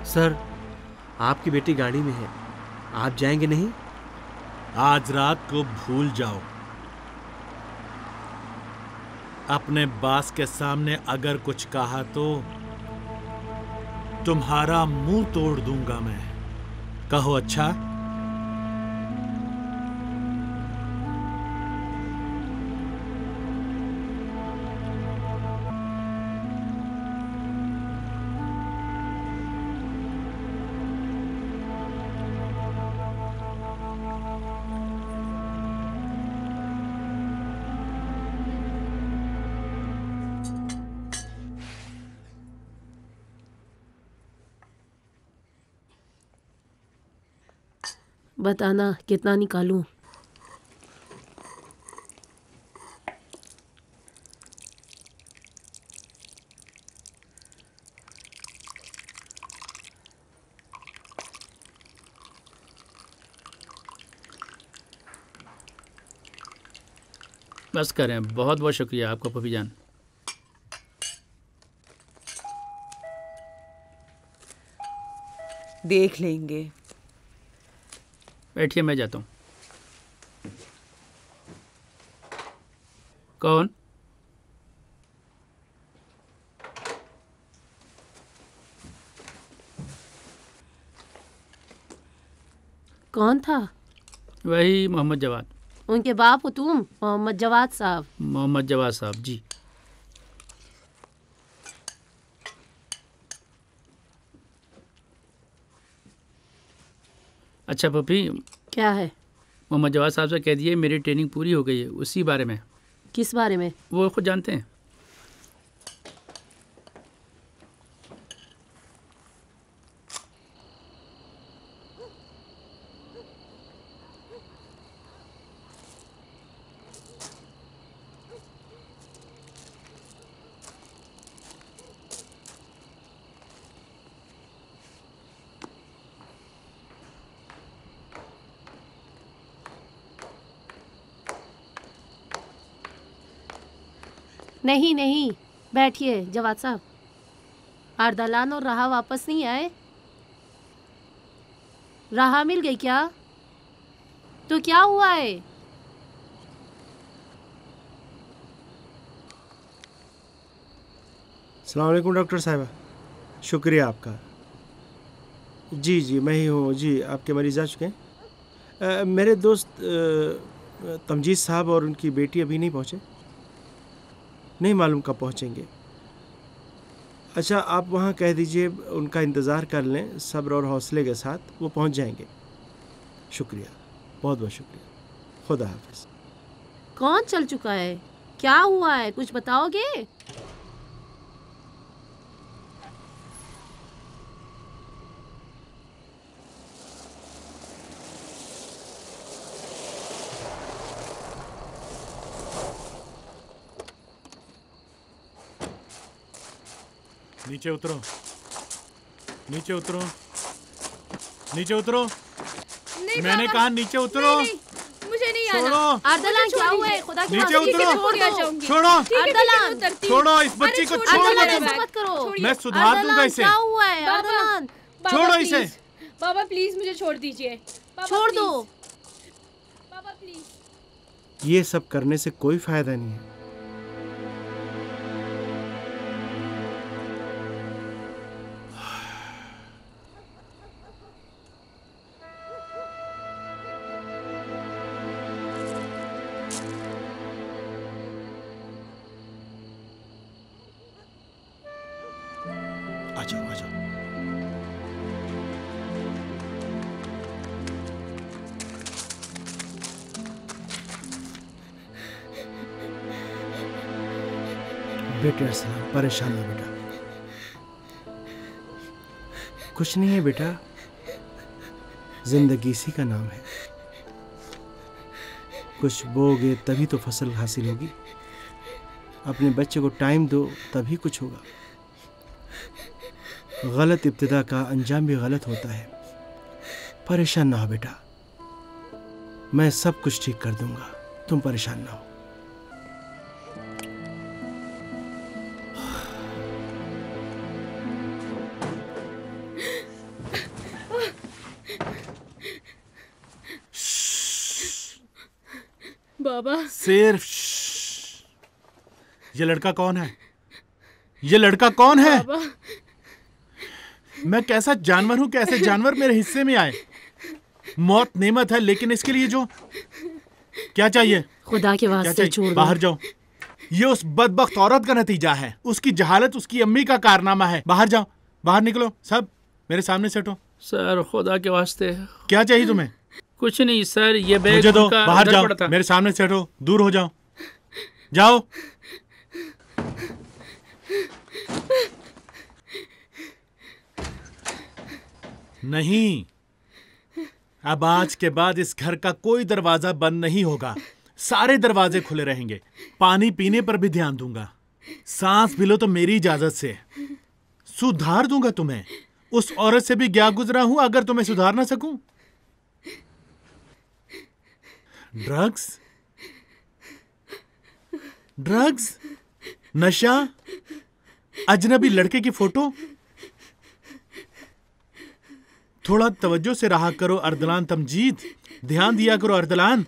Sir, आपकी बेटी गाड़ी में है, आप जाएंगे नहीं? आज रात को भूल जाओ। अपने बॉस के सामने अगर कुछ कहा तो तुम्हारा मुंह तोड़ दूंगा मैं। कहो अच्छा? बताना कितना निकालूं? बस करें। बहुत बहुत शुक्रिया आपका पपी जान। देख लेंगे। बैठिए, मैं जाता हूँ। कौन? कौन था? वही मोहम्मद जवाद। उनके बाप हो तुम? मोहम्मद जवाद साहब? मोहम्मद जवाद साहब जी। अच्छा पपी, क्या है? मोहम्मद जवाद साहब से कह दिए मेरी ट्रेनिंग पूरी हो गई है, उसी बारे में। किस बारे में? वो खुद जानते हैं। नहीं नहीं, बैठिए जवाद साहब। अर्दलान और राहा वापस नहीं आए? राहा मिल गई क्या? तो क्या हुआ है? अस्सलाम वालेकुम डॉक्टर साहिबा, शुक्रिया आपका। जी जी मैं ही हूँ जी। आपके मरीज़ आ चुके हैं? मेरे दोस्त तमजीद साहब और उनकी बेटी अभी नहीं पहुँचे। नहीं मालूम कब पहुँचेंगे। अच्छा, आप वहाँ कह दीजिए उनका इंतज़ार कर लें, सब्र और हौसले के साथ वो पहुँच जाएंगे। शुक्रिया, बहुत बहुत शुक्रिया। खुदा हाफिज़। कौन चल चुका है? क्या हुआ है, कुछ बताओगे? नीचे उतरो, नीचे उतरो, नीचे उतरो। मैंने कहा नीचे उतरो। मुझे नहीं आना। छोड़ो। अर्दलान क्या हुआ है? खुदा की नीचे कसम, उतरो। छोड़ो, अर्दलान छोड़ो इस बच्ची को। छोड़ दो ऐसा तुम। मत करो। मैं सुधार दूंगा इसे। क्या हुआ है अर्दलान? छोड़ो इसे। बाबा प्लीज मुझे छोड़ दीजिए। छोड़ दो। बाबा प्लीज। ये सब करने से कोई फ़ायदा नहीं है। आ जाओ आ जाओ। बेटे अर्सलान, परेशान ना बेटा। कुछ नहीं है बेटा, जिंदगी इसी का नाम है। कुछ बोओगे तभी तो फसल हासिल होगी। अपने बच्चे को टाइम दो तभी कुछ होगा। गलत इब्तिदा का अंजाम भी गलत होता है। परेशान ना हो बेटा, मैं सब कुछ ठीक कर दूंगा, तुम परेशान ना हो। बाबा। सिर्फ ये लड़का कौन है? ये लड़का कौन है? बाबा। मैं कैसा जानवर हूं, कैसे जानवर मेरे हिस्से में आए? मौत नेमत है, लेकिन इसके लिए जो क्या चाहिए? खुदा के क्या वास्ते चाहिए? छोड़ दो। बाहर जाओ। ये उस बदबख्त औरत का नतीजा है, उसकी जहालत, उसकी अम्मी का कारनामा है। बाहर जाओ, बाहर निकलो, सब मेरे सामने से हटो। सर खुदा के वास्ते। क्या चाहिए तुम्हें? कुछ नहीं सर, ये बैग मुझे दो, उनका बाहर अंदर जाओ, पड़ा था। मेरे सामने से हटो, दूर हो जाओ, जाओ। नहीं, अब आज के बाद इस घर का कोई दरवाजा बंद नहीं होगा, सारे दरवाजे खुले रहेंगे। पानी पीने पर भी ध्यान दूंगा, सांस भी लो तो मेरी इजाजत से। सुधार दूंगा तुम्हें। उस औरत से भी क्या गुजरा हूं अगर तुम्हें सुधार ना सकूं? ड्रग्स, ड्रग्स, नशा, अजनबी लड़के की फोटो। थोड़ा तवज्जो से रहा करो अर्दलान तमजीद, ध्यान दिया करो अर्दलान।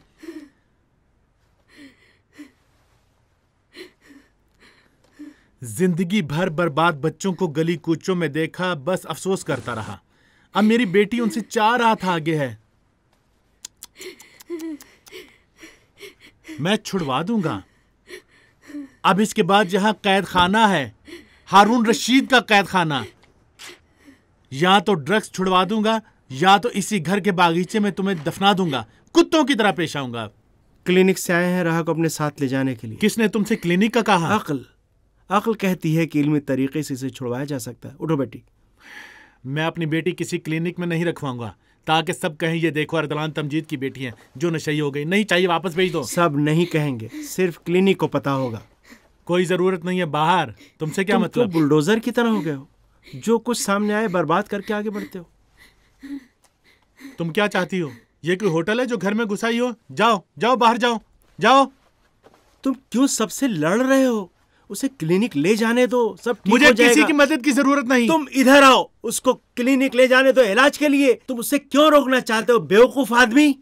जिंदगी भर बर्बाद बच्चों को गली कूचों में देखा, बस अफसोस करता रहा। अब मेरी बेटी उनसे 4 हाथ आगे है। मैं छुड़वा दूंगा। अब इसके बाद जहां कैद खाना है, हारून रशीद का कैद खाना, या तो ड्रग्स छुड़वा दूंगा या तो इसी घर के बागीचे में तुम्हें दफना दूंगा। कुत्तों की तरह पेश आऊंगा। क्लिनिक से आए हैं राह को अपने साथ ले जाने के लिए। किसने तुमसे क्लिनिक का कहा? अक्ल कहती है कि इल्मी तरीके से इसे छुड़वाया जा सकता है। उठो बेटी। मैं अपनी बेटी किसी क्लिनिक में नहीं रखवाऊंगा ताकि सब कहें ये देखो अर्दलान तमजीद की बेटी है जो नशई हो गई। नहीं चाहिए, वापस भेज दो। सब नहीं कहेंगे, सिर्फ क्लिनिक को पता होगा। कोई जरूरत नहीं है, बाहर। तुमसे क्या तुम मतलब? तो बुलडोजर की तरह हो गए हो, जो कुछ सामने आए बर्बाद करके आगे बढ़ते हो। तुम क्या चाहती हो? ये कोई होटल है जो घर में घुसाई हो? जाओ जाओ, बाहर जाओ, जाओ। तुम क्यों सबसे लड़ रहे हो? उसे क्लिनिक ले जाने दो, सब ठीक मुझे हो जाएगा। किसी की मदद की जरूरत नहीं। तुम इधर आओ, उसको क्लिनिक ले जाने दो इलाज के लिए। तुम उससे क्यों रोकना चाहते हो, बेवकूफ आदमी?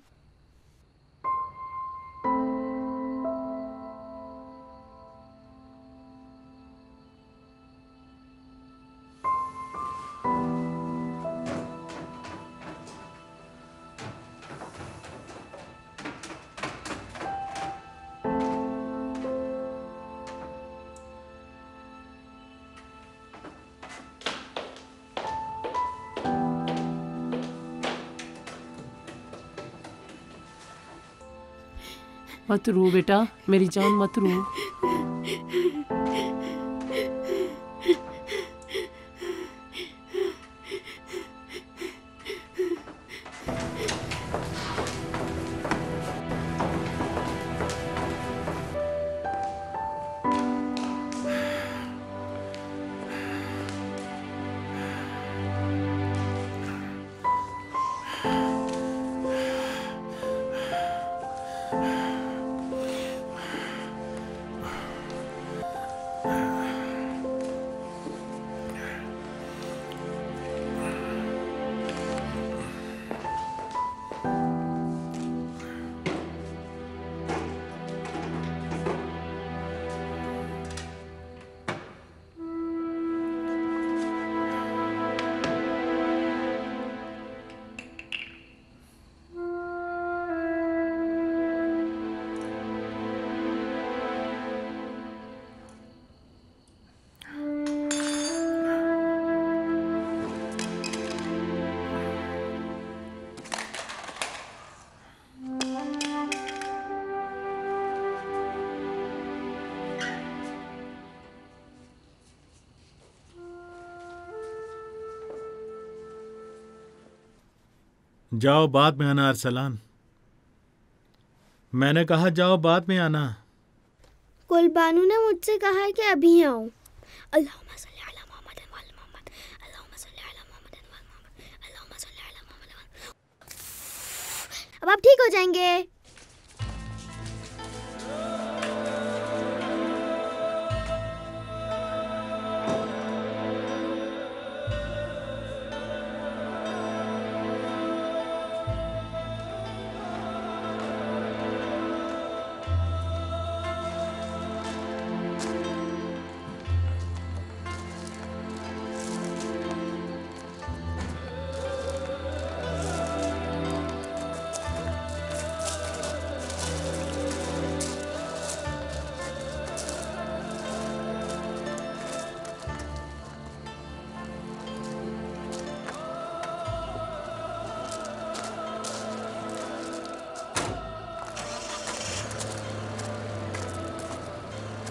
मत रो बेटा, मेरी जान मत रो। जाओ, बाद में आना अरसलान। मैंने कहा जाओ, बाद में आना। कुलबानू ने मुझसे कहा है कि अभी आऊं। अल्लाहुम्मा सल्ली अला मुहम्मद व अला मुहम्मद, अल्लाहुम्मा सल्ली अला मुहम्मद व अला मुहम्मद, अल्लाहुम्मा सल्ली अला मुहम्मद। अब आप ठीक हो जाएंगे।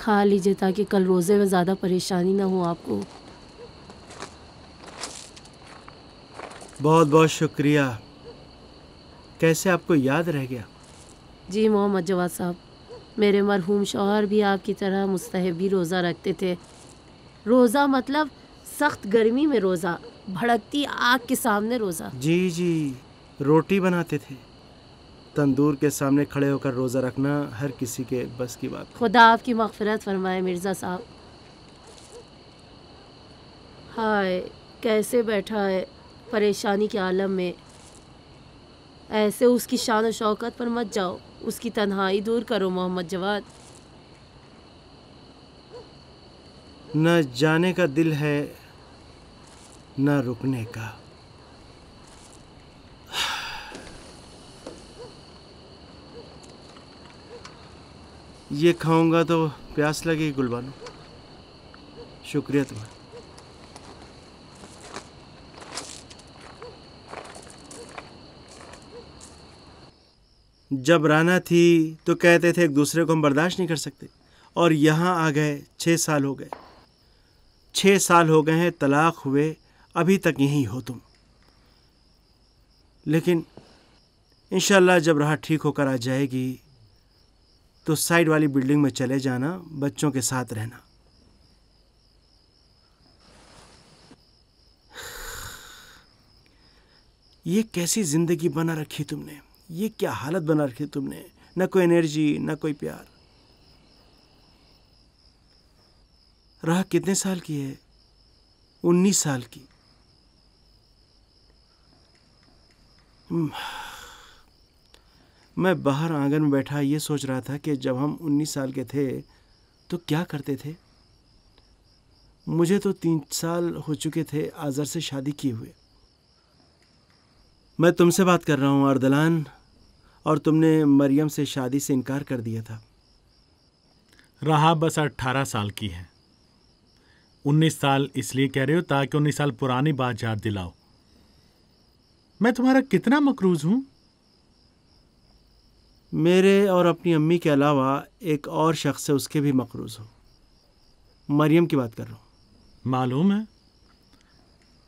खा लीजिए ताकि कल रोज़े में ज़्यादा परेशानी ना हो आपको। बहुत बहुत शुक्रिया। कैसे आपको याद रह गया? जी मोहम्मद जवाद साहब, मेरे मरहूम शौहर भी आपकी तरह मुस्तहबी रोज़ा रखते थे। रोज़ा मतलब सख्त गर्मी में रोज़ा, भड़कती आग के सामने रोज़ा। जी जी, रोटी बनाते थे। तंदूर के सामने खड़े होकर रोज़ा रखना हर किसी के बस की बात। खुदा आपकी मग़फ़िरत फरमाए मिर्ज़ा साहब। हाय कैसे बैठा है परेशानी के आलम में। ऐसे उसकी शान और शौकत पर मत जाओ, उसकी तन्हाई दूर करो मोहम्मद जवाद। न जाने का दिल है न रुकने का। ये खाऊंगा तो प्यास लगेगी गुलबानो। शुक्रिया तुम्हारा। जब राना थी तो कहते थे एक दूसरे को हम बर्दाश्त नहीं कर सकते, और यहाँ आ गए 6 साल हो गए। 6 साल हो गए हैं तलाक हुए, अभी तक यहीं हो तुम। लेकिन इंशाल्लाह जब राह ठीक होकर आ जाएगी तो साइड वाली बिल्डिंग में चले जाना, बच्चों के साथ रहना। ये कैसी जिंदगी बना रखी तुमने, ये क्या हालत बना रखी तुमने। न कोई एनर्जी न कोई प्यार। राह कितने साल की है? 19 साल की। मैं बाहर आंगन में बैठा ये सोच रहा था कि जब हम 19 साल के थे तो क्या करते थे। मुझे तो 3 साल हो चुके थे आज़र से शादी किए हुए। मैं तुमसे बात कर रहा हूँ अर्दलान, और तुमने मरियम से शादी से इनकार कर दिया था। रहा बस 18 साल की है। 19 साल इसलिए कह रहे हो ताकि 19 साल पुरानी बात याद दिलाओ। मैं तुम्हारा कितना मकरूज हूं। मेरे और अपनी अम्मी के अलावा एक और शख्स से उसके भी मकरूज हो। मरियम की बात कर रहा हूँ। मालूम है,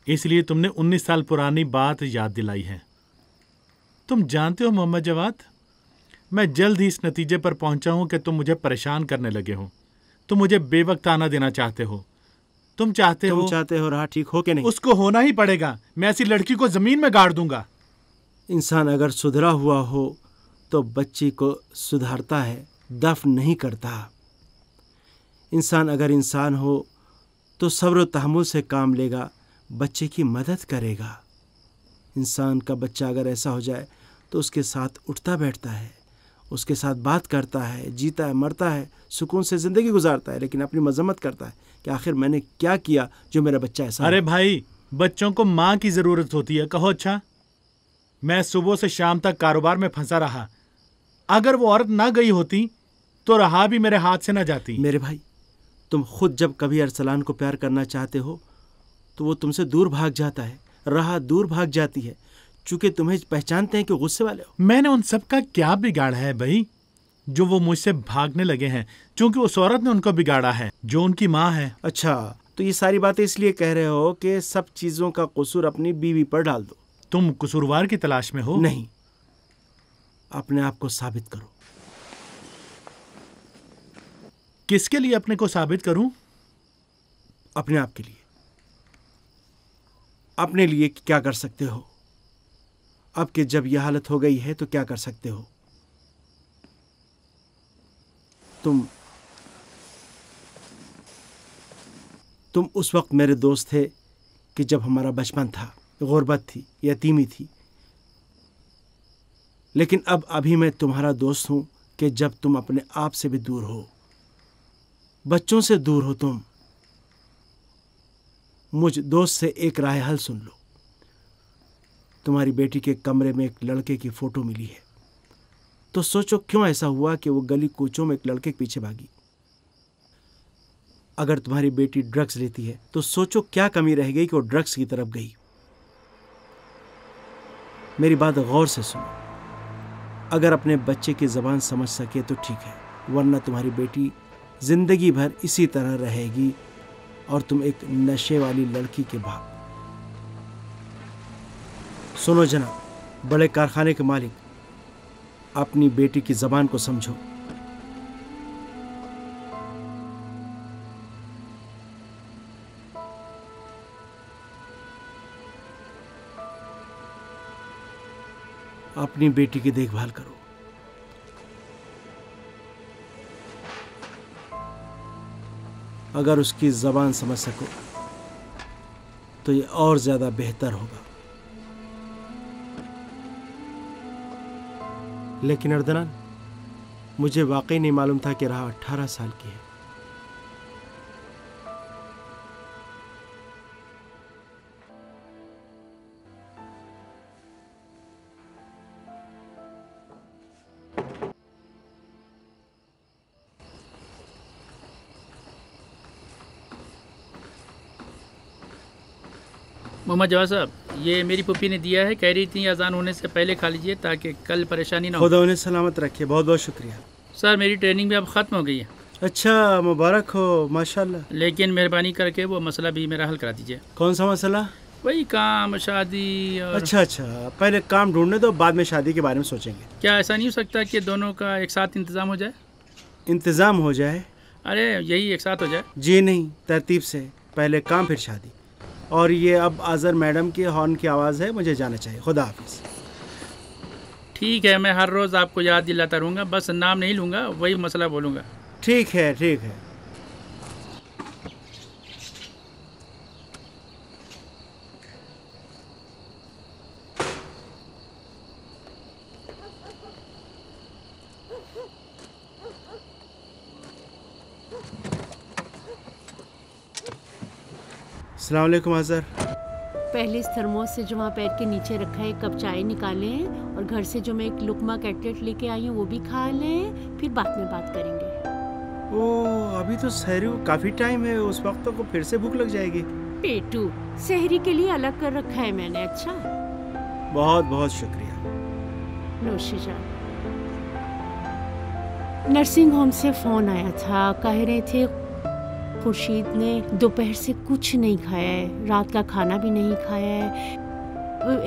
इसलिए तुमने 19 साल पुरानी बात याद दिलाई है। तुम जानते हो मोहम्मद जवाद, मैं जल्द ही इस नतीजे पर पहुंचा हूं कि तुम मुझे परेशान करने लगे हो। तुम मुझे बेवक्त आना देना चाहते हो। तुम चाहते हो राह ठीक हो कि नहीं? उसको होना ही पड़ेगा। मैं ऐसी लड़की को जमीन में गाड़ दूंगा। इंसान अगर सुधरा हुआ हो तो बच्ची को सुधारता है, दफन नहीं करता। इंसान अगर इंसान हो तो सब्र व तहम्मुल से काम लेगा, बच्चे की मदद करेगा। इंसान का बच्चा अगर ऐसा हो जाए तो उसके साथ उठता बैठता है, उसके साथ बात करता है, जीता है, मरता है, सुकून से ज़िंदगी गुजारता है, लेकिन अपनी मजम्मत करता है कि आखिर मैंने क्या किया जो मेरा बच्चा ऐसा। अरे भाई, बच्चों को माँ की ज़रूरत होती है। कहो अच्छा। मैं सुबह से शाम तक कारोबार में फंसा रहा। अगर वो औरत ना गई होती तो रहा भी मेरे हाथ से ना जाती। मेरे भाई, तुम खुद जब कभी अरसलान को प्यार करना चाहते हो तो वो तुमसे दूर भाग जाता है, राह दूर भाग जाती है, चूंकि तुम्हें पहचानते हैं कि गुस्से वाले हो। मैंने उन सब का क्या बिगाड़ा है भाई जो वो मुझसे भागने लगे हैं? चूंकि उस औरत ने उनको बिगाड़ा है जो उनकी माँ है। अच्छा, तो ये सारी बातें इसलिए कह रहे हो कि सब चीजों का कसूर अपनी बीवी पर डाल दो। तुम कसूरवार की तलाश में हो? नहीं, अपने आप को साबित करो। किसके लिए अपने को साबित करूं? अपने आप के लिए। अपने लिए क्या कर सकते हो? अब कि जब यह हालत हो गई है तो क्या कर सकते हो? तुम उस वक्त मेरे दोस्त थे कि जब हमारा बचपन था, गुर्बत थी, यतीमी थी। लेकिन अब अभी मैं तुम्हारा दोस्त हूं कि जब तुम अपने आप से भी दूर हो, बच्चों से दूर हो तुम। मुझ दोस्त से एक राय हल सुन लो। तुम्हारी बेटी के कमरे में एक लड़के की फोटो मिली है, तो सोचो क्यों ऐसा हुआ कि वो गली कूचों में एक लड़के के पीछे भागी। अगर तुम्हारी बेटी ड्रग्स लेती है तो सोचो क्या कमी रह गई कि वो ड्रग्स की तरफ गई। मेरी बात गौर से सुनो। अगर अपने बच्चे की ज़बान समझ सके तो ठीक है, वरना तुम्हारी बेटी जिंदगी भर इसी तरह रहेगी और तुम एक नशे वाली लड़की के बाप। सुनो जनाब, बड़े कारखाने के मालिक, अपनी बेटी की ज़बान को समझो। अपनी बेटी की देखभाल करो। अगर उसकी ज़बान समझ सको तो ये और ज़्यादा बेहतर होगा। लेकिन अर्दनान, मुझे वाकई नहीं मालूम था कि राह 18 साल की है। मोहम्मद जवाद साहब, ये मेरी पुप्पी ने दिया है, कह रही थी अजान होने से पहले खा लीजिए ताकि कल परेशानी ना हो। खुदा उन्हें सलामत रखे। बहुत बहुत शुक्रिया। सर, मेरी ट्रेनिंग भी अब ख़त्म हो गई है। अच्छा, मुबारक हो, माशाल्लाह। लेकिन मेहरबानी करके वो मसला भी मेरा हल करा दीजिए। कौन सा मसला? वही काम, शादी और... अच्छा, पहले काम ढूंढने दो, बाद में शादी के बारे में सोचेंगे। क्या ऐसा नहीं हो सकता कि दोनों का एक साथ इंतज़ाम हो जाए? इंतज़ाम हो जाए? अरे यही एक साथ हो जाए। जी नहीं, तरतीब से, पहले काम फिर शादी। और ये अब आज़र मैडम की हॉर्न की आवाज़ है, मुझे जाना चाहिए। खुदा हाफिज़। ठीक है, मैं हर रोज़ आपको याद दिलाता रहूँगा, बस नाम नहीं लूँगा, वही मसला बोलूँगा। ठीक है, ठीक है। अस्सलाम वालेकुम आज़र। पहले इस थर्मोस से जो वहाँ पैर के नीचे रखा है एक कप चाय निकालें, और घर से जो मैं एक लुकमा कटलेट लेके आई हूँ वो भी खा लें, फिर बाद में बात करेंगे। ओह, अभी तो सहरी को काफ़ी टाइम है, उस वक्त को फिर से भूख लग जाएगी। पेटू, सहरी के लिए अलग कर रखा है मैंने। अच्छा, बहुत बहुत शुक्रिया। नोशीजा। नर्सिंग होम से फ़ोन आया था, कह रहे थे खुर्शीद ने दोपहर से कुछ नहीं खाया है, रात का खाना भी नहीं खाया है,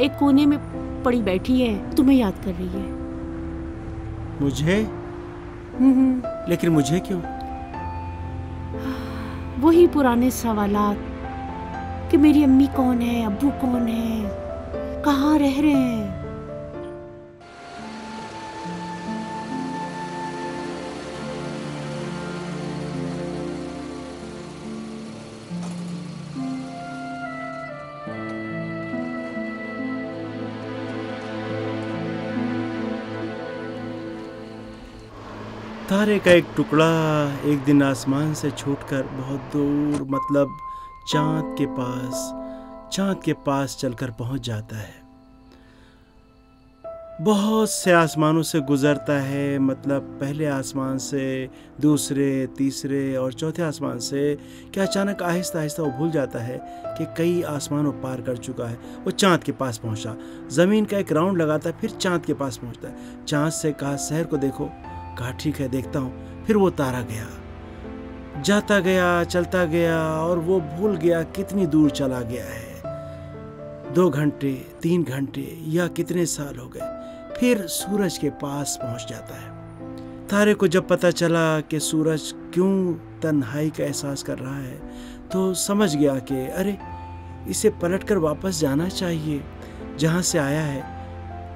एक कोने में पड़ी बैठी है, तुम्हें याद कर रही है। मुझे? लेकिन मुझे क्यों? वही पुराने सवालात कि मेरी अम्मी कौन है, अब्बू कौन है, कहाँ रह रहे हैं। तारे का एक टुकड़ा एक दिन आसमान से छूटकर बहुत दूर, मतलब चाँद के पास चलकर पहुंच जाता है। बहुत से आसमानों से गुजरता है, मतलब पहले आसमान से, दूसरे, तीसरे और चौथे आसमान से, कि अचानक आहिस्ता आहिस्ता वो भूल जाता है कि कई आसमानों पार कर चुका है। वो चाँद के पास पहुंचा, ज़मीन का एक राउंड लगाता है, फिर चाँद के पास पहुंचता है। चाँद से कहा शहर को देखो, कहा ठीक है देखता हूँ। फिर वो तारा गया, जाता गया, चलता गया, और वो भूल गया कितनी दूर चला गया है। 2 घंटे, 3 घंटे या कितने साल हो गए, फिर सूरज के पास पहुंच जाता है। तारे को जब पता चला कि सूरज क्यों तन्हाई का एहसास कर रहा है, तो समझ गया कि अरे, इसे पलटकर वापस जाना चाहिए जहाँ से आया है।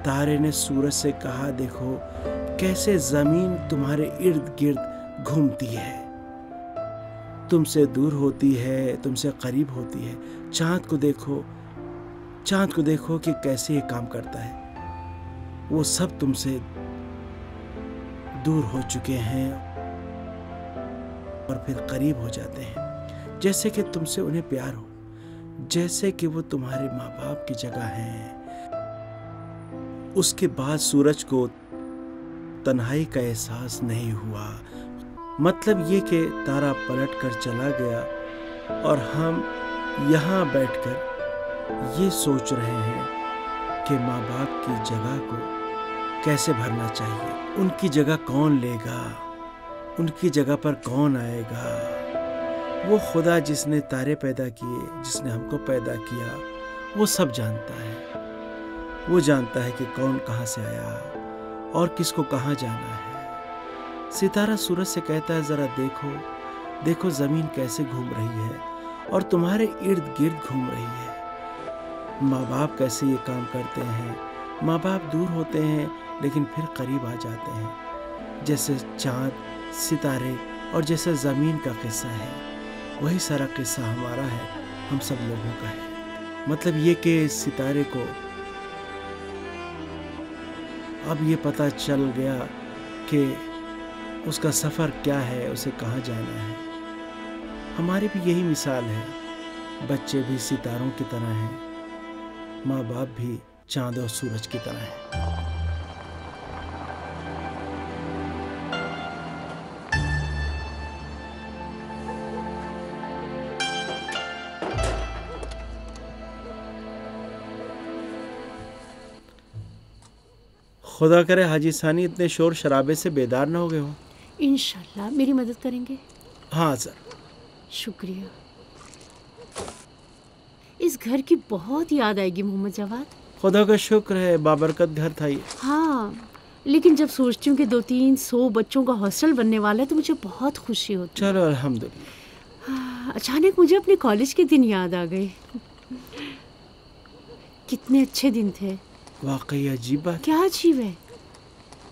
तारे ने सूरज से कहा, देखो कैसे ज़मीन तुम्हारे इर्द गिर्द घूमती है, तुमसे दूर होती है, तुमसे करीब होती है। चाँद को देखो कि कैसे ये काम करता है। वो सब तुमसे दूर हो चुके हैं और फिर करीब हो जाते हैं, जैसे कि तुमसे उन्हें प्यार हो, जैसे कि वो तुम्हारे माँ बाप की जगह हैं। उसके बाद सूरज को तन्हाई का एहसास नहीं हुआ। मतलब ये कि तारा पलट कर चला गया और हम यहाँ बैठकर ये सोच रहे हैं कि माँ बाप की जगह को कैसे भरना चाहिए। उनकी जगह कौन लेगा, उनकी जगह पर कौन आएगा। वो खुदा जिसने तारे पैदा किए, जिसने हमको पैदा किया, वो सब जानता है। वो जानता है कि कौन कहाँ से आया और किसको कहाँ जाना है। सितारा सूरज से कहता है, ज़रा देखो, देखो ज़मीन कैसे घूम रही है और तुम्हारे इर्द गिर्द घूम रही है। माँ बाप कैसे ये काम करते हैं। माँ बाप दूर होते हैं लेकिन फिर करीब आ जाते हैं, जैसे चाँद, सितारे और जैसे ज़मीन का किस्सा है। वही सारा किस्सा हमारा है, हम सब लोगों का है। मतलब ये कि सितारे को अब ये पता चल गया कि उसका सफ़र क्या है, उसे कहाँ जाना है। हमारी भी यही मिसाल है। बच्चे भी सितारों की तरह हैं, माँ बाप भी चाँद और सूरज की तरह हैं। खुदा करे हाजी सानी इतने शोर शराबे से बेदार ना हो गए हो। इंशाल्लाह मेरी मदद करेंगे। हाँ सर। शुक्रिया। इस घर की बहुत याद आएगी मोहम्मद जवाद। खुदा का शुक्र है, बाबरकत घर था ये। हाँ, लेकिन जब सोचती हूँ कि 200-300 बच्चों का हॉस्टल बनने वाला है तो मुझे बहुत खुशी होती है। चलो अल्हम्दुलिल्लाह। अचानक मुझे अपने कॉलेज के दिन याद आ गए। कितने अच्छे दिन थे। वाकई अजीब बात। क्या अजीब है?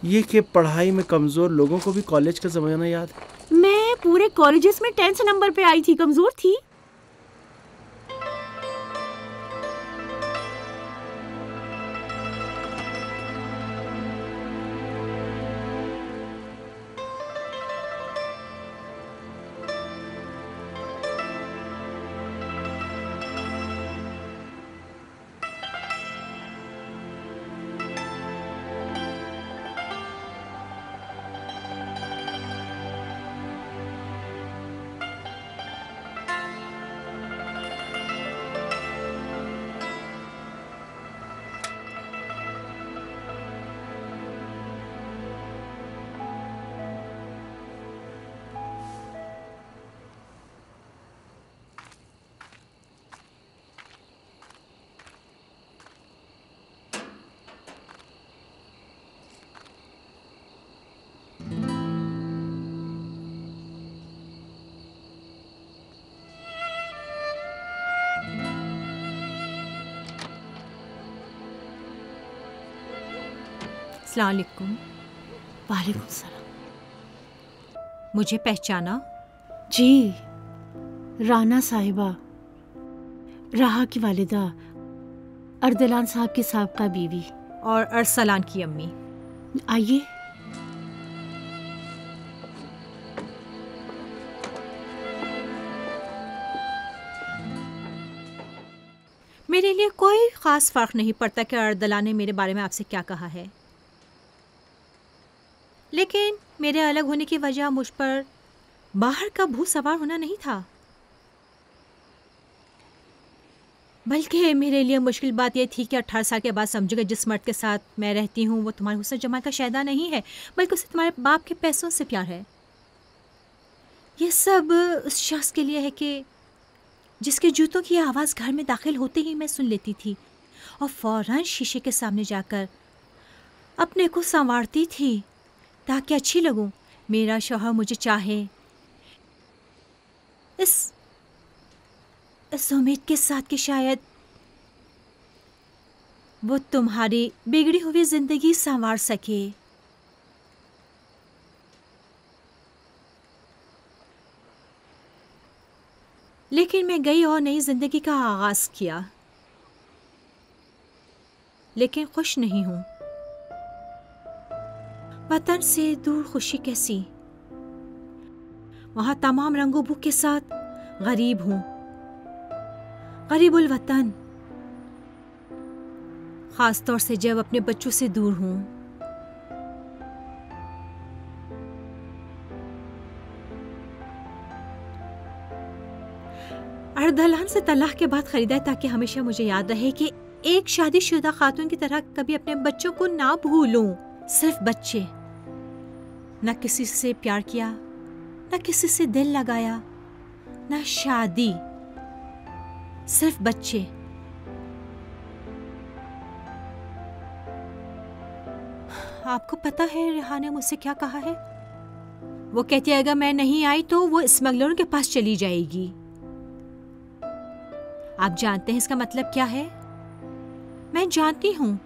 ये कि पढ़ाई में कमज़ोर लोगों को भी कॉलेज का ज़माना याद है। मैं पूरे कॉलेजेस में 10th नंबर पे आई थी, कमज़ोर थी। अस्सलाम वालेकुम। वालेकुम सलाम। मुझे पहचाना? जी, राना साहिबा, राहा की वालिदा, अर्दलान साहब की साबका बीवी और अरसलान की अम्मी। आइए। मेरे लिए कोई ख़ास फ़र्क नहीं पड़ता कि अर्दलान ने मेरे बारे में आपसे क्या कहा है, लेकिन मेरे अलग होने की वजह मुझ पर बाहर का भूत सवार होना नहीं था, बल्कि मेरे लिए मुश्किल बात यह थी कि 18 साल के बाद समझूंगा जिस मर्द के साथ मैं रहती हूँ वो तुम्हारे हुस्न जमाल का शायदा नहीं है, बल्कि उसे तुम्हारे बाप के पैसों से प्यार है। यह सब उस शख्स के लिए है कि जिसके जूतों की आवाज़ घर में दाखिल होते ही मैं सुन लेती थी और फ़ौरन शीशे के सामने जाकर अपने को संवारती थी ताकि अच्छी लगूं, मेरा शौहर मुझे चाहे। इस उम्मीद के साथ कि शायद वो तुम्हारी बिगड़ी हुई जिंदगी संवार सके। लेकिन मैं गई और नई जिंदगी का आगाज किया, लेकिन खुश नहीं हूं। वतन से दूर खुशी कैसी? वहाँ तमाम रंगों भूख के साथ गरीब हूँ, गरीबुल वतन, खास तौर से जब अपने बच्चों से दूर हूँ। अर्दलान से तलाक के बाद खरीदा है ताकि हमेशा मुझे याद रहे कि एक शादीशुदा खातून की तरह कभी अपने बच्चों को ना भूलूं। सिर्फ बच्चे, न किसी से प्यार किया, न किसी से दिल लगाया, न शादी, सिर्फ बच्चे। आपको पता है रेहा ने मुझसे क्या कहा है? वो कहती है अगर मैं नहीं आई तो वो स्मगलरों के पास चली जाएगी। आप जानते हैं इसका मतलब क्या है? मैं जानती हूँ,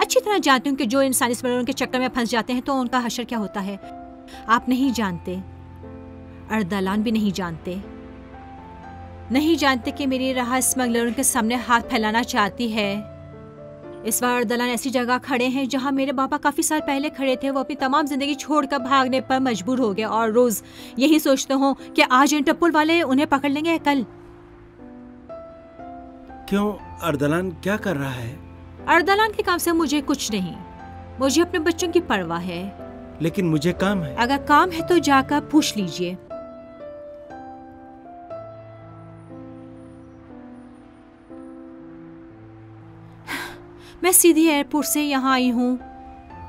अच्छी तरह जानती हूँ कि जो इंसान स्मगलरों के चक्कर में फंस जाते हैं तो उनका हश्र क्या होता है। आप नहीं जानते, अर्दलान भी नहीं जानते, नहीं जानते कि मेरी राह स्मगलरों के सामने हाथ फैलाना चाहती है। इस बार अर्दलान ऐसी जगह खड़े हैं जहाँ मेरे पापा काफी साल पहले खड़े थे। वो अपनी तमाम जिंदगी छोड़कर भागने पर मजबूर हो गए और रोज यही सोचते हो कि आज इंटरपोल वाले उन्हें पकड़ लेंगे या कल। क्यों? अर्दलान क्या कर रहा है? अर्दलान के काम से मुझे कुछ नहीं, मुझे अपने बच्चों की परवाह है। लेकिन मुझे काम है। अगर काम है तो जाकर पूछ लीजिए। मैं सीधी एयरपोर्ट से यहाँ आई हूँ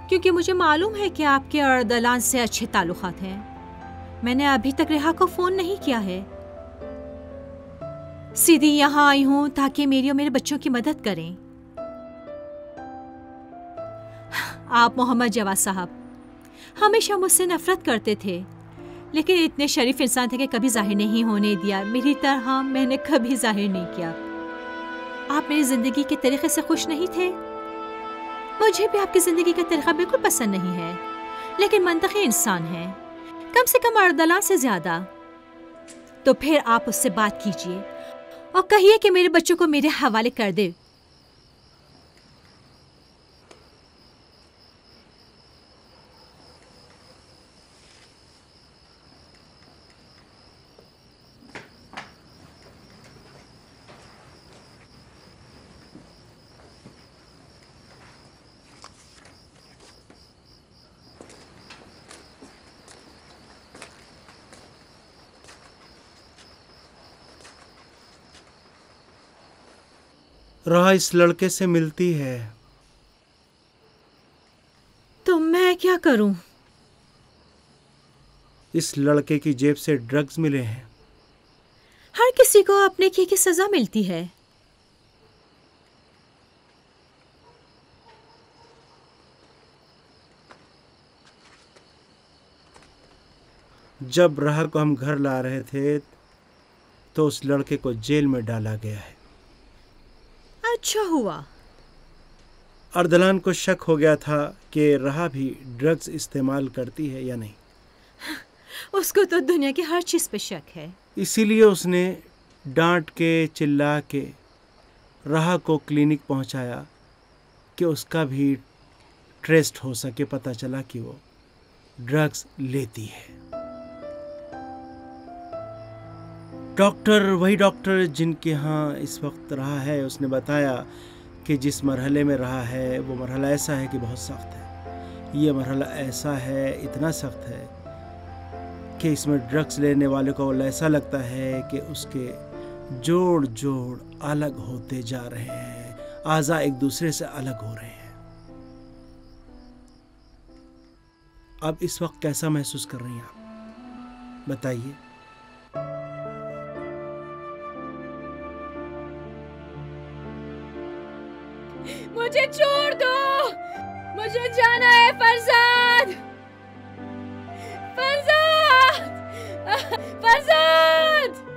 क्योंकि मुझे मालूम है कि आपके अर्दलान से अच्छे ताल्लुकात हैं। मैंने अभी तक रेहा को फोन नहीं किया है। सीधी यहाँ आई हूँ ताकि मेरी और मेरे बच्चों की मदद करें। आप मोहम्मद जवाद साहब हमेशा मुझसे नफरत करते थे, लेकिन इतने शरीफ इंसान थे कि कभी जाहिर नहीं होने दिया। मेरी तरह मैंने कभी जाहिर नहीं किया। आप मेरी जिंदगी के तरीके से खुश नहीं थे। मुझे भी आपकी जिंदगी का तरीका बिल्कुल पसंद नहीं है, लेकिन मंतकी इंसान है, कम से कम अर्दलान से ज्यादा। तो फिर आप उससे बात कीजिए और कहिए कि मेरे बच्चों को मेरे हवाले कर दे। राह इस लड़के से मिलती है। तो मैं क्या करूं? इस लड़के की जेब से ड्रग्स मिले हैं। हर किसी को अपने किए की सजा मिलती है। जब राह को हम घर ला रहे थे तो उस लड़के को जेल में डाला गया है। अच्छा हुआ। अर्दलान को शक हो गया था कि राह भी ड्रग्स इस्तेमाल करती है या नहीं। उसको तो दुनिया की हर चीज पे शक है। इसीलिए उसने डांट के चिल्ला के राह को क्लिनिक पहुंचाया कि उसका भी टेस्ट हो सके, पता चला कि वो ड्रग्स लेती है। डॉक्टर, वही डॉक्टर जिनके यहाँ इस वक्त रहा है, उसने बताया कि जिस मरहले में रहा है वो मरहला ऐसा है कि बहुत सख्त है। ये मरहला ऐसा है, इतना सख्त है कि इसमें ड्रग्स लेने वाले को ऐसा लगता है कि उसके जोड़ जोड़ अलग होते जा रहे हैं, आज़ा एक दूसरे से अलग हो रहे हैं। अब इस वक्त कैसा महसूस कर रही हैं आप, बताइए। मुझे छोड़ दो, मुझे जाना है फरजाद, फरजाद, फरजाद।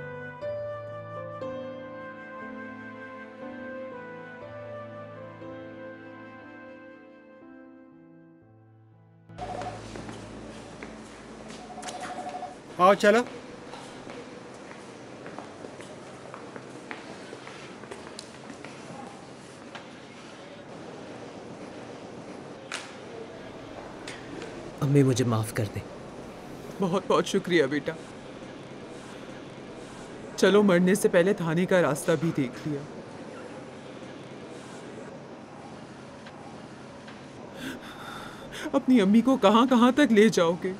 आओ चलो। अम्मी मुझे माफ़ कर दें। बहुत बहुत शुक्रिया बेटा। चलो मरने से पहले थाने का रास्ता भी देख लिया। अपनी अम्मी को कहाँ कहाँ तक ले जाओगे?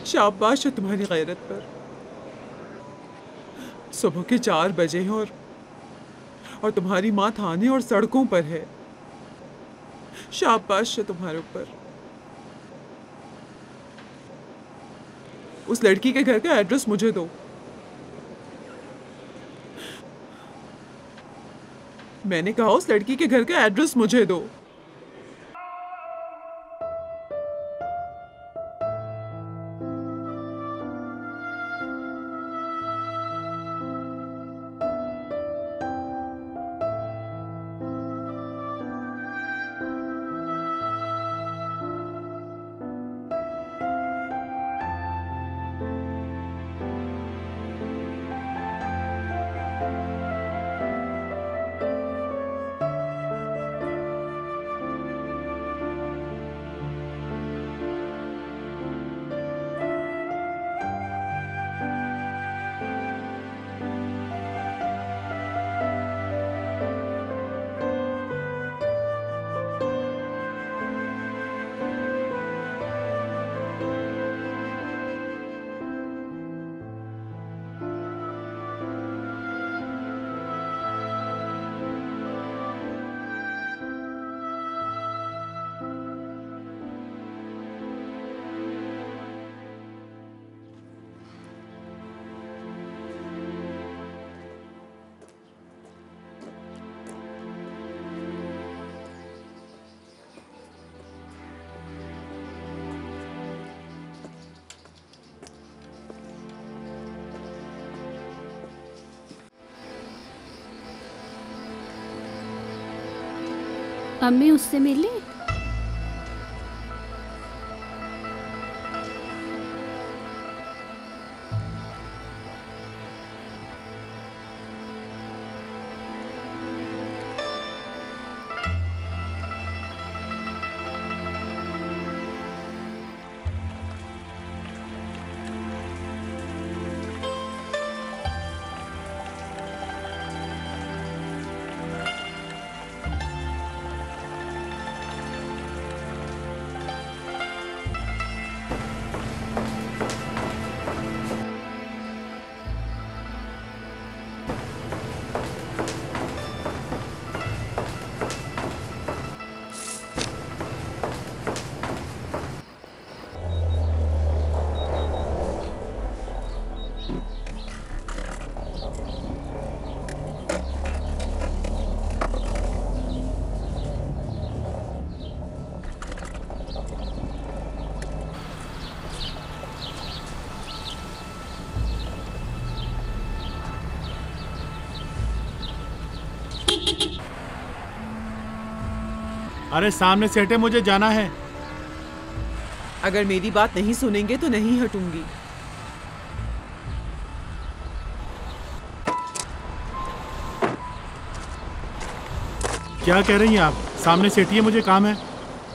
शाबाश है तुम्हारी गैरत पर। सुबह के 4 बजे हैं और तुम्हारी माँ थाने और सड़कों पर है। शाबाश है तुम्हारे ऊपर। उस लड़की के घर का एड्रेस मुझे दो। मैंने कहा उस लड़की के घर का एड्रेस मुझे दो। अम्मी उससे मिली? अरे सामने से हटे, मुझे जाना है। अगर मेरी बात नहीं सुनेंगे तो नहीं हटूंगी। क्या कह रही हैं आप? सामने से हटिए, मुझे काम है।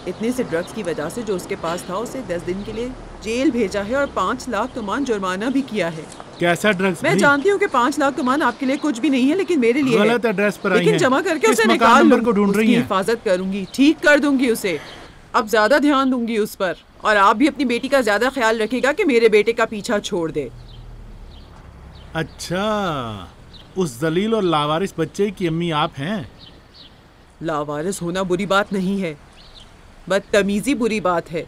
इतने से ड्रग्स की वजह से जो उसके पास था उसे 10 दिन के लिए जेल भेजा है और 5 लाख तुमान जुर्माना भी किया है। कैसा ड्रग्स? मैं जानती हूँ कि 5 लाख तुमान आपके लिए कुछ भी नहीं है, लेकिन मेरे लिए गलत एड्रेस पर आई हैं। लेकिन जमा करके किस उसे मकान निकाल नंबर को ढूंढ रही हैं? हिफाजत करूंगी, ठीक कर दूंगी उसे। अब ज्यादा ध्यान दूंगी उस पर, और आप भी अपनी बेटी का ज्यादा ख्याल रखिएगा कि मेरे बेटे का पीछा छोड़ दे। अच्छा, उस जलील और लावारिस बच्चे की अम्मी आप हैं? लावारिस होना बुरी बात नहीं है, बदतमीजी बुरी बात है।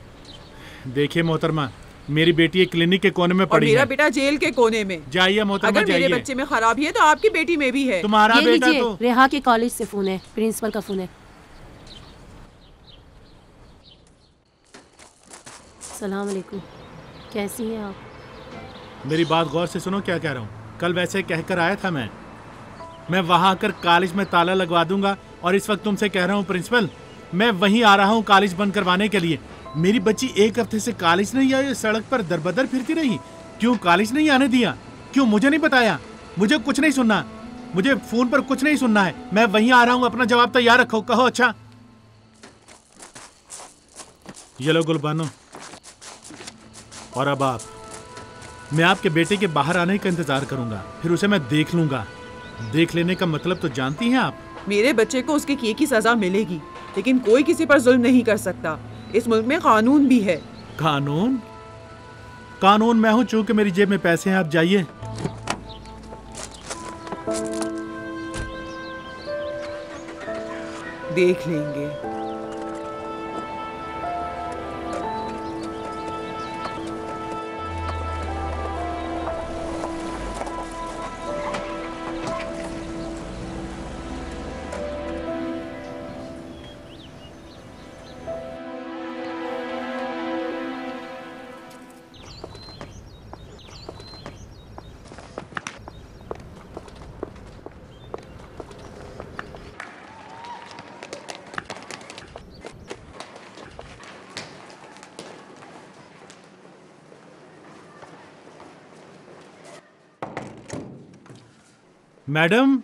देखिए मोहतरमा, मेरी बेटी एक क्लिनिक के कोने में और पड़ी मेरा है। बेटा जेल के कोने में। जाइए मोहतरमा, अगर मेरे जाइए। बच्चे में खराबी है तो आपकी बेटी में भी है। तुम्हारा ये बेटा लीजिए, तो रेहा के कॉलेज से फोन है, प्रिंसिपल का फोन है। सलाम अलैकुम, कैसी हैं आप? मेरी बात गौर से सुनो, क्या कह रहा हूँ। कल वैसे कहकर आया था मैं वहां आकर कॉलेज में ताला लगवा दूंगा, और इस वक्त तुमसे कह रहा हूँ प्रिंसिपल, मैं वहीं आ रहा हूँ कॉलेज बंद करवाने के लिए। मेरी बच्ची 1 हफ्ते से कॉलेज नहीं आई, सड़क पर दरबदर फिरती रही। क्यों कॉलेज नहीं आने दिया? क्यों मुझे नहीं बताया? मुझे कुछ नहीं सुनना, मुझे फोन पर कुछ नहीं सुनना है। मैं वहीं आ रहा हूँ, अपना जवाब तैयार रखो। कहो अच्छा। ये लो गुलबानो, और अब आप मैं आपके बेटे के बाहर आने का इंतजार करूंगा, फिर उसे मैं देख लूंगा। देख लेने का मतलब तो जानती हैं आप। मेरे बच्चे को उसके किए की सजा मिलेगी, लेकिन कोई किसी पर जुल्म नहीं कर सकता। इस मुल्क में कानून भी है। कानून? कानून मैं हूं, चूंकि मेरी जेब में पैसे हैं। आप जाइए। देख लेंगे। मैडम,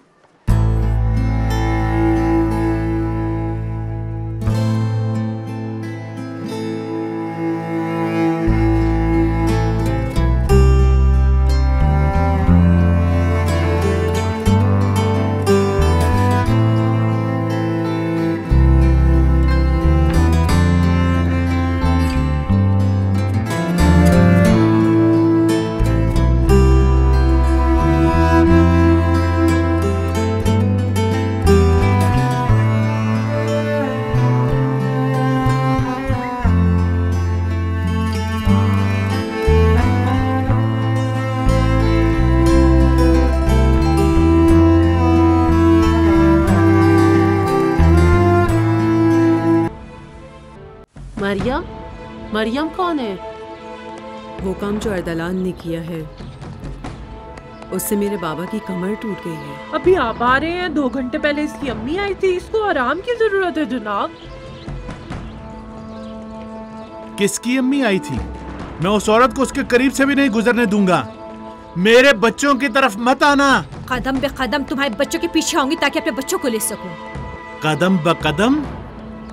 मरियम, मरियम कौन है? वो काम जो अर्दलान ने किया है, उससे मेरे बाबा की कमर टूट गई है। अभी आप आ रहे हैं? 2 घंटे पहले इसकी अम्मी आई थी। इसको आराम की जरूरत है जनाब। किसकी अम्मी आई थी? मैं उस औरत को उसके करीब से भी नहीं गुजरने दूंगा। मेरे बच्चों की तरफ मत आना। कदम बे कदम तुम्हारे बच्चों के पीछे आऊंगी ताकि अपने बच्चों को ले सकूं। कदम ब कदम?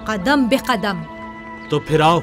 कदम बे कदम। तो फिर आओ।